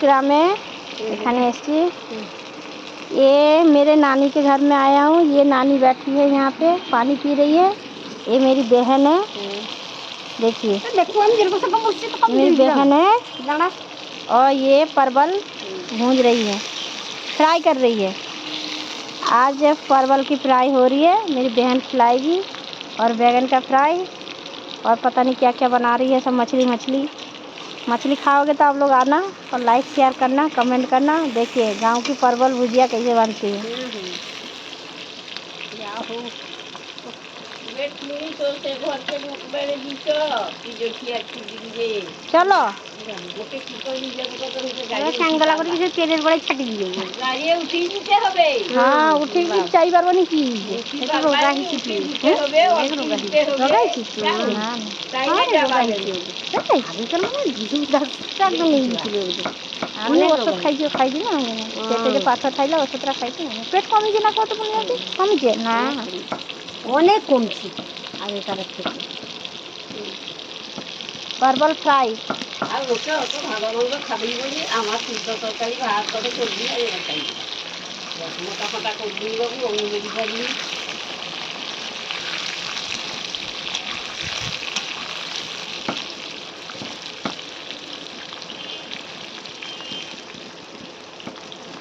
গ্রামে এখানে এসছি। ये मेरे नानी के घर में आया हूँ। ये नानी बैठी है यहाँ पे, पानी पी रही है। ये मेरी बहन है, देखिए मेरी बहन है। और ये परवल भूंज रही है, फ्राई कर रही है। आज परवल की फ्राई हो रही है, मेरी बहन खिलाएगी। और बैगन का फ्राई और पता नहीं क्या क्या बना रही है, सब मछली खाओगे तो आप लोग आना और लाइक शेयर करना, कमेंट करना। देखिए गांव की परवल भुजिया कैसे बनती है। चलो সাংগলা করে কিছু তেলের বড়াই ছাটি দিয়ে হ্যাঁ উঠে কি চাই পারবো নাকি রোগা হিসেবে আমি ওষুধ খাইছি না পেটে যে পাথর খাইলে ওষুধটা খাইছি না। পেট কমেছে না কত মনে আছে? কমেছে না, অনেক কমছে আগেকার থেকে। परवल फ्राई আর ওকে অত ভালো মন্দ খাবি বলি আমার সিদ্ধ তরকারি ভাত করে করবি আর এটা খাই মোটা ফোটা করবি বাবু অন্য মেরি খাবি।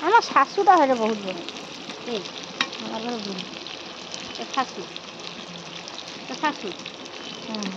আমার শাশুটা হলে বহুত বড় আমার ঘরে বুড়ি শাশু শাশু হুম